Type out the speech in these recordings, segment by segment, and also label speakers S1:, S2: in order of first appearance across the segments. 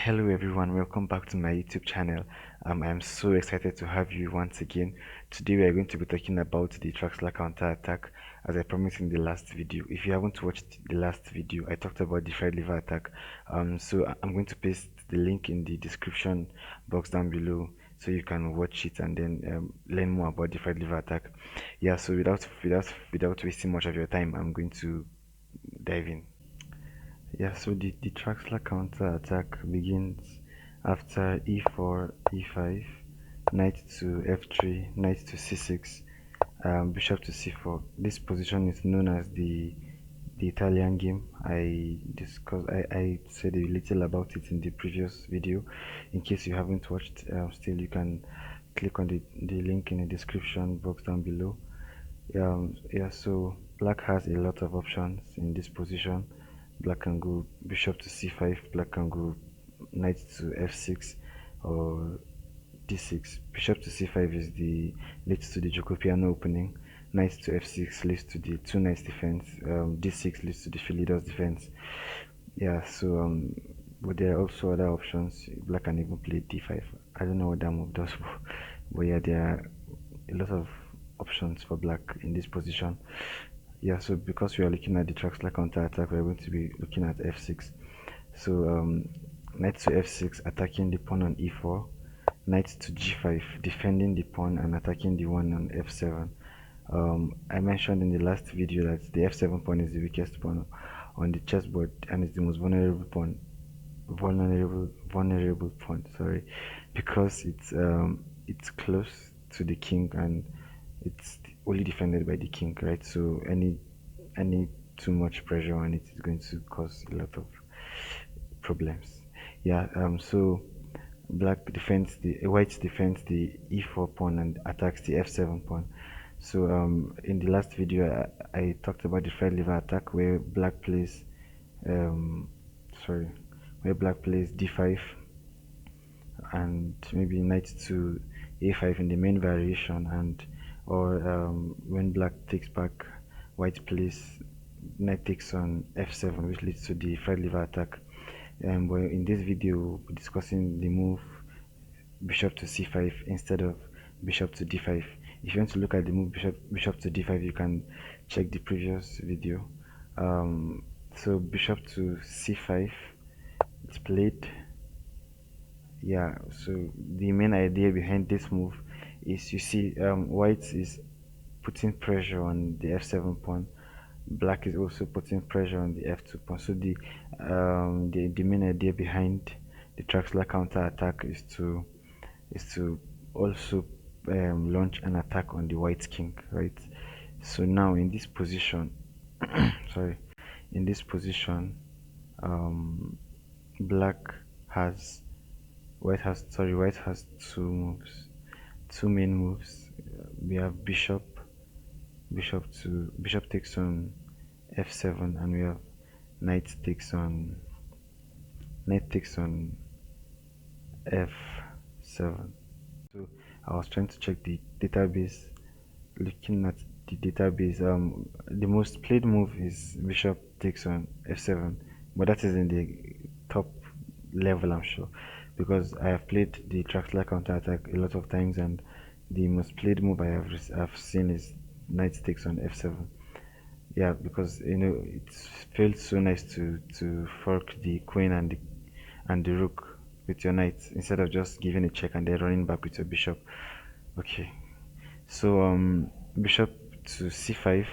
S1: Hello everyone, welcome back to my YouTube channel. I'm so excited to have you once again. Today we are going to be talking about the Traxler Counter Attack, as I promised in the last video. If you haven't watched the last video, I talked about the fried liver attack. I'm going to paste the link in the description box down below so you can watch it and then learn more about the fried liver attack. Yeah, so without wasting much of your time, I'm going to dive in. Yeah, so the Traxler counter attack begins after e4, e5, knight to f3, knight to c6, bishop to c4. This position is known as the Italian game. I said a little about it in the previous video. In case you haven't watched, still you can click on the link in the description box down below. Yeah, so black has a lot of options in this position. Black can go bishop to c5, black can go knight to f6 or d6. Bishop to c5 is the leads to the Jacobian opening. Knight to f6 leads to the two knights defense. D6 leads to the Philidor's defense. Yeah, but there are also other options. Black can even play d5. I don't know what that move does, but yeah, there are a lot of options for black in this position. Yeah, so because we are looking at the Traxler counter attack, we're going to be looking at f6. So knight to f6, attacking the pawn on e4, knight to g5, defending the pawn and attacking the one on f7. I mentioned in the last video that the f7 pawn is the weakest pawn on the chessboard and it's the most vulnerable pawn. Vulnerable pawn, sorry, because it's close to the king and it's only defended by the king, right? So any too much pressure on it is going to cause a lot of problems. Yeah, so white defends the e4 pawn and attacks the f7 pawn. So in the last video I talked about the fried liver attack where black plays um sorry where black plays d5 and maybe knight to a5 in the main variation, and or when black takes back, white plays knight takes on f7, which leads to the fried liver attack. But in this video we'll be discussing the move bishop to c5 instead of bishop to d5. If you want to look at the move bishop to d5, you can check the previous video. So bishop to c5, it's played. Yeah, so the main idea behind this move is, you see, white is putting pressure on the f7 pawn, black is also putting pressure on the f2 pawn. So the main idea behind the Traxler counter attack is to also launch an attack on the white king, right? So now in this position sorry, in this position, um black has white has two main moves. We have bishop takes on f7, and we have knight takes on f7. So I was trying to check the database. Looking at the database, the most played move is bishop takes on f7, but that is in the top level, I'm sure, because I have played the Traxler counter attack a lot of times, and the most played move I've seen is knight takes on f7. Yeah, because it feels so nice to fork the queen and the rook with your knight instead of just giving a check and then running back with your bishop. Okay, so bishop to c5.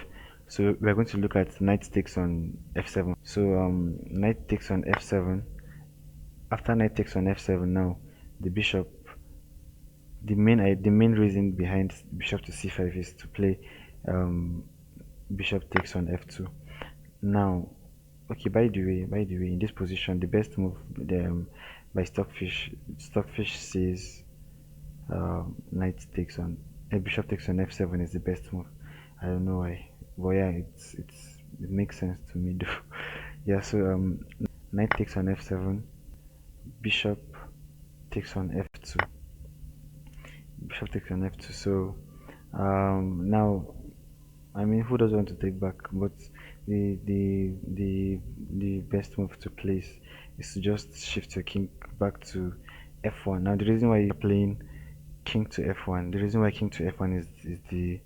S1: So we're going to look at knight takes on f7. So knight takes on f7. After knight takes on f7, now the bishop, the main reason behind bishop to c5 is to play um, bishop takes on f2. Now, okay, by the way, in this position, the best move, by Stockfish says knight takes on bishop takes on f7 is the best move. I don't know why, but yeah, it makes sense to me though. Yeah, so knight takes on f7, bishop takes on f2, bishop takes on f2. So now, I mean, who doesn't want to take back? But the best move to place is to just shift your king back to f1. Now the reason why you're playing king to f1, the reason why king to f1 is the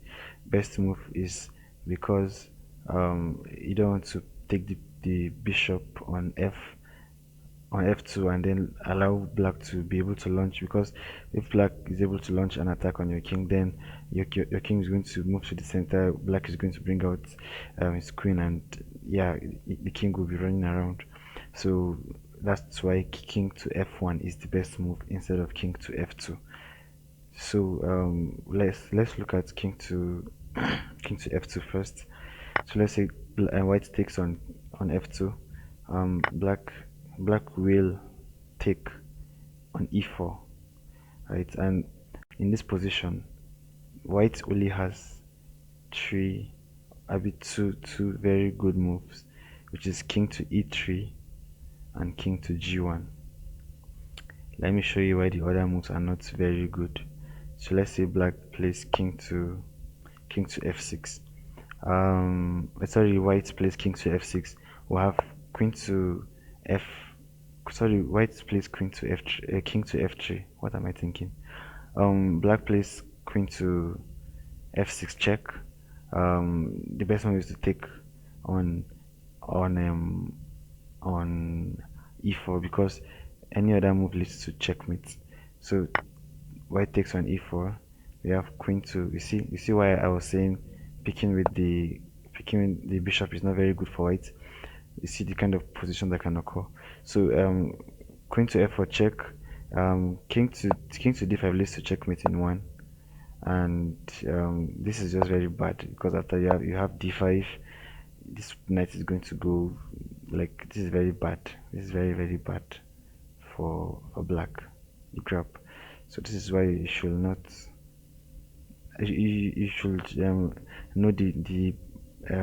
S1: best move is because you don't want to take the bishop on f2 and then allow black to be able to launch, because if black is able to launch an attack on your king, then your king is going to move to the center, black is going to bring out his queen, and yeah, the king will be running around. So that's why king to f1 is the best move instead of king to f2. So let's look at king to king to f2 first. So let's say white takes on f2. Black will take on e4, right? And in this position, white only has three, a bit two very good moves, which is king to e3 and king to g1. Let me show you why the other moves are not very good. So let's say black plays king to f6. Sorry, white plays king to f6. We'll have queen to f. Sorry, white plays queen to f3, king to f3. What am I thinking? Black plays queen to f6 check. The best one is to take on on on e4, because any other move leads to checkmate. So white takes on e4. We have queen to. You see why I was saying picking with the bishop is not very good for white. You see the kind of position that can occur. So queen to f4 check. King to d5 leads to checkmate in one, and this is just very bad, because after you have d5, this knight is going to go, like, this is very bad. This is very bad for black, the grab. So this is why you should not. You should know the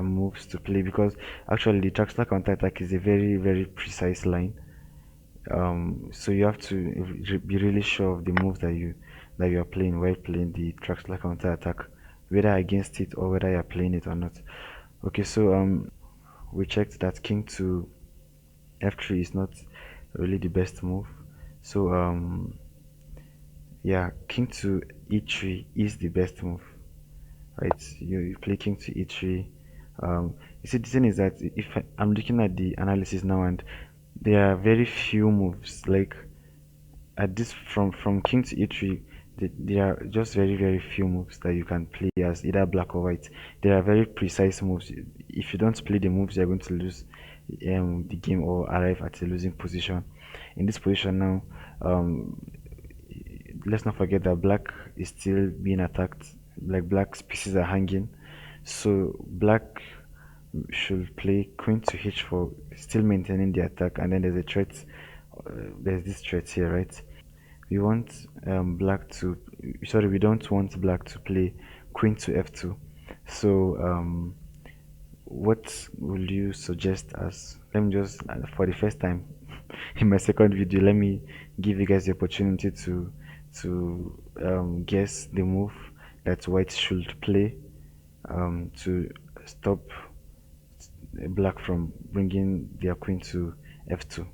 S1: moves to play, because actually the Traxler Counter Attack is a very precise line. So you have to be really sure of the moves that you are playing while playing the Traxler Counter Attack, whether against it or whether you're playing it or not. Okay, so we checked that king to f3 is not really the best move. So yeah, king to e3 is the best move, right? You play king to e3. You see, the thing is that if I'm looking at the analysis now, and there are very few moves, like at this, from king to e3, there are just very few moves that you can play as either black or white. There are very precise moves. If you don't play the moves, you're going to lose the game or arrive at a losing position. In this position now, let's not forget that black is still being attacked, like black's pieces are hanging. So black should play queen to h4, still maintaining the attack, and then there's a threat. There's this threat here, right? We want black to, sorry, we don't want black to play queen to f2. So what will you suggest as, let me just for the first time in my second video, let me give you guys the opportunity to guess the move that white should play to stop black from bringing their queen to f2. So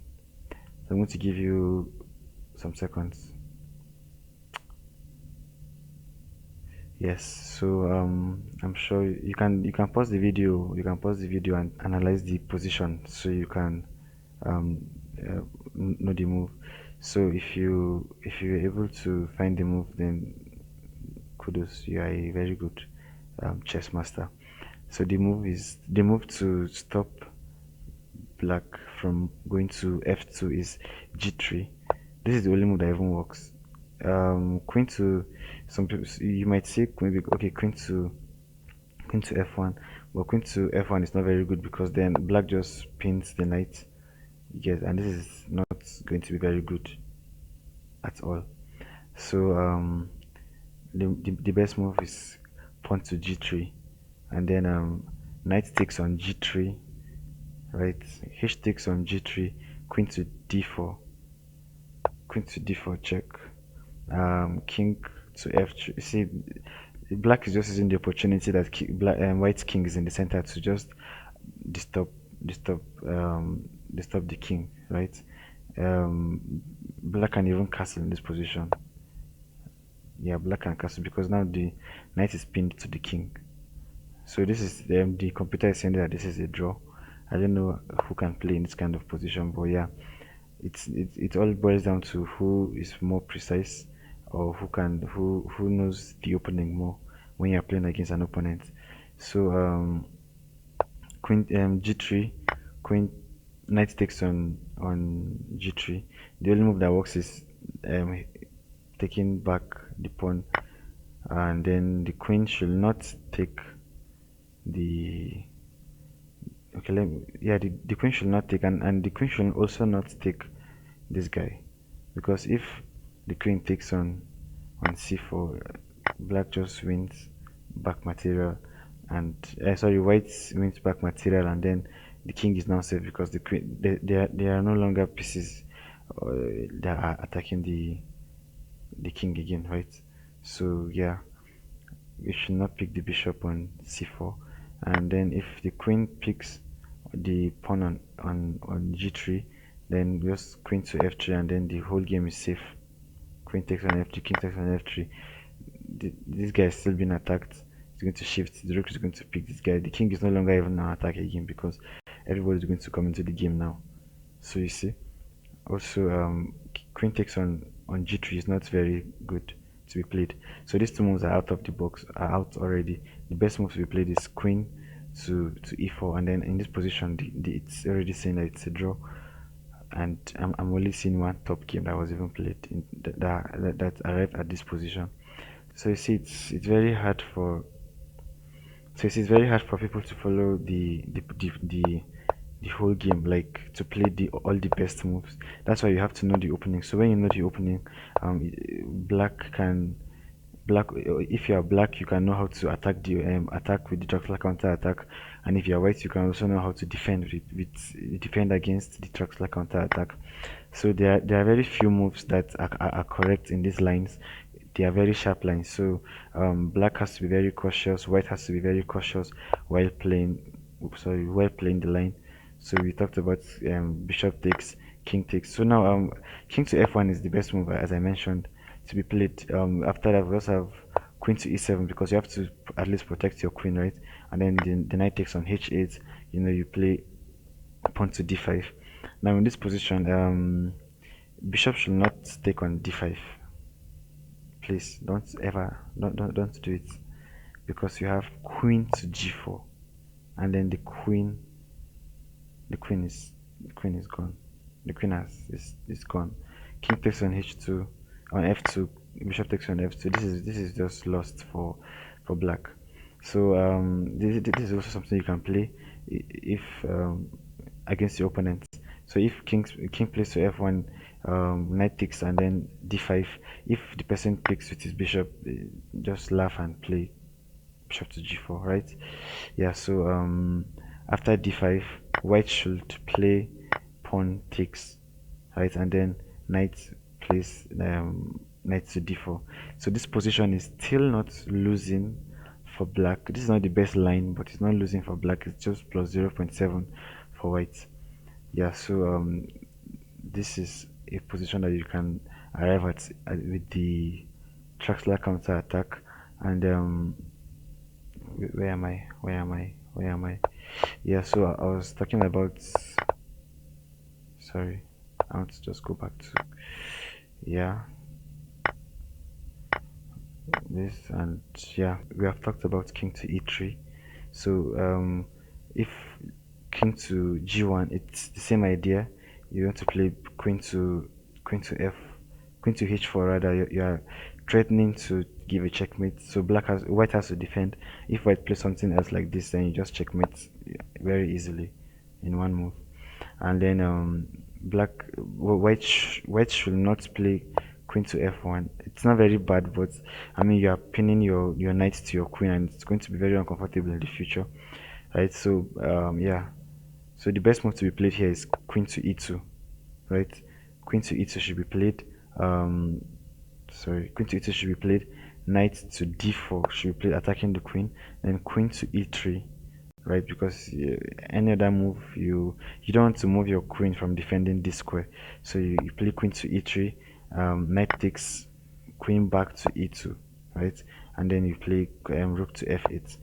S1: I'm going to give you some seconds. Yes, so I'm sure you can pause the video. You can pause the video and analyze the position, so you can know the move. So if you're able to find the move, then kudos, you are a very good chess master. So the move to stop black from going to f2 is g3. This is the only move that even works. Queen to, some people, you might say maybe, okay, queen to f1, but queen to f1 is not very good, because then black just pins the knight. Yes, and this is not going to be very good at all. So the best move is pawn to g3, and then knight takes on g3, right? H takes on g3, queen to d4, queen to d4 check, king to f3. See, black is just using the opportunity that white king is in the center to just disturb the king, right? um black can even castle in this position. Yeah, black can castle because now the knight is pinned to the king. So this is the computer is saying that this is a draw. I don't know who can play in this kind of position, but yeah, it all boils down to who is more precise, or who knows the opening more when you're playing against an opponent. So queen g3, queen knight takes on g3. The only move that works is um taking back the pawn, and then the queen should not take the okay yeah, the queen should not take, and the queen should also not take this guy, because if the queen takes on c4, black just wins back material, and sorry, white wins back material, and then the king is now safe because the queen, they are no longer pieces uh, that are attacking the king again, right? So yeah, we should not pick the bishop on c4, and then if the queen picks the pawn on g3, then just queen to f3, and then the whole game is safe. Queen takes on f3, king takes on f3. This guy is still being attacked. He's going to shift. The rook is going to pick this guy. The king is no longer even on attack again because everybody's going to come into the game now. So you see. Also, queen takes on g3 is not very good to be played. So these two moves are out of the box, are out already. The best move to be played is queen to e4, and then in this position, it's already saying that it's a draw. And I'm only seeing one top game that was even played in that arrived at this position. So you see, it's very hard for it's very hard for people to follow the whole game, like to play the all the best moves. That's why you have to know the opening. So when you know the opening, black can black if you are black, you can know how to attack the attack with the Traxler counter attack, and if you are white, you can also know how to defend with defend against the Traxler counter attack. So there are very few moves that are correct in these lines. They are very sharp lines. So black has to be very cautious, white has to be very cautious while playing, while playing the line. So we talked about bishop takes, king takes. So now king to f1 is the best move, as I mentioned, to be played. After that, we also have queen to e7, because you have to at least protect your queen, right? And then the knight takes on h8. You know, you play pawn to d5. Now in this position, bishop should not take on d5. Please don't ever don't do it, because you have queen to g4, and then the queen is gone. The queen is gone. King takes on h2, on f2. Bishop takes on f2. This is just lost for black. So this is also something you can play if against your opponent. So if king plays to f1, knight takes, and then d5. If the person picks with his bishop, just laugh and play bishop to g4, right? Yeah. So after d5, white should play pawn takes, right, and then knight plays knight to d4. So this position is still not losing for black. This is not the best line, but it's not losing for black. It's just plus 0.7 for white. Yeah. So this is a position that you can arrive at with the Traxler counter attack. And where am I? Where am I? Where am I? Yeah. So I was talking about. Sorry, I want to just go back to, yeah, this. And yeah, we have talked about king to e3. So if king to g1, it's the same idea. You want to play queen to f, queen to h4 rather. You are threatening to give a checkmate, so white has to defend. If white plays something else like this, then you just checkmate very easily in one move. And then white should not play queen to f1. It's not very bad, but I mean, you are pinning your knight to your queen, and it's going to be very uncomfortable in the future, right? So yeah, so the best move to be played here is queen to e2, right? Queen to e2 should be played. Sorry, queen to e2 should be played. Knight to d4 should be played, attacking the queen. Then queen to e3, right? Because any other move, you don't want to move your queen from defending this square. So you play queen to e3, knight takes, queen back to e2, right? And then you play rook to f8.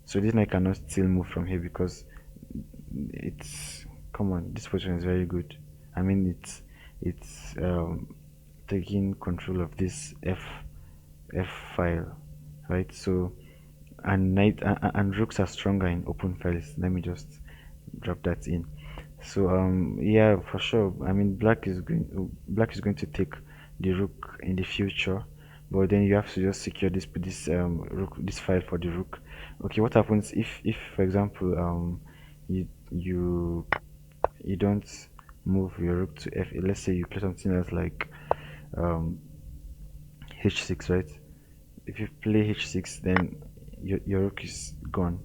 S1: So this knight cannot still move from here because it's, come on, this position is very good. I mean, it's taking control of this f file, right? So and and rooks are stronger in open files. Let me just drop that in. So yeah, for sure. I mean, black is going to take the rook in the future, but then you have to just secure this rook, this file for the rook. Okay, what happens if for example you you you don't move your rook to f8? Let's say you play something else like um h6, right? If you play h6, then your rook is gone,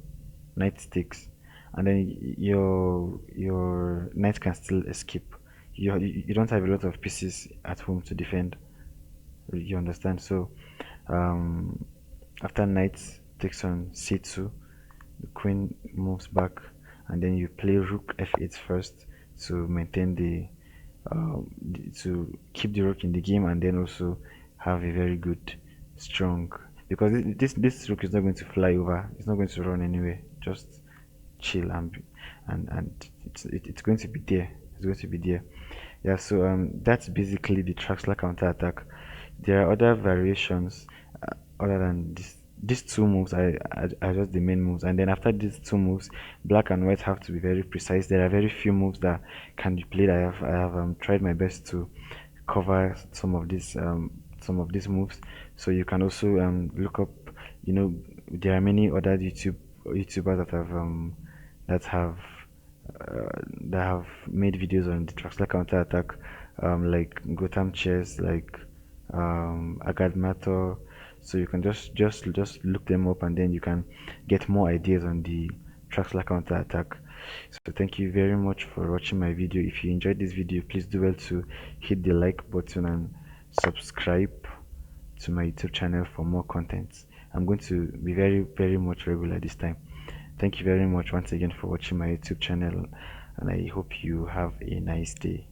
S1: knight takes, and then your knight can still escape. You don't have a lot of pieces at home to defend, you understand? So um after knight takes on c2, the queen moves back, and then you play rook f8 first to maintain to keep the rook in the game, and then also have a very good strong, because this rook is not going to fly over, it's not going to run anywhere, just chill and it's going to be there, it's going to be there. Yeah, so that's basically the Traxler counter attack. There are other variations other than these two moves are just the main moves, and then after these two moves, black and white have to be very precise. There are very few moves that can be played. I have tried my best to cover some of these moves, so you can also look up, you know, there are many other YouTubers that have that have made videos on the Traxler counter attack, like Gotham Chess, like Agad Matter. So you can just look them up, and then you can get more ideas on the Traxler counter attack. So thank you very much for watching my video. If you enjoyed this video, please do well to hit the like button and subscribe to my YouTube channel for more content. I'm going to be very much regular this time. Thank you very much once again for watching my YouTube channel, and I hope you have a nice day.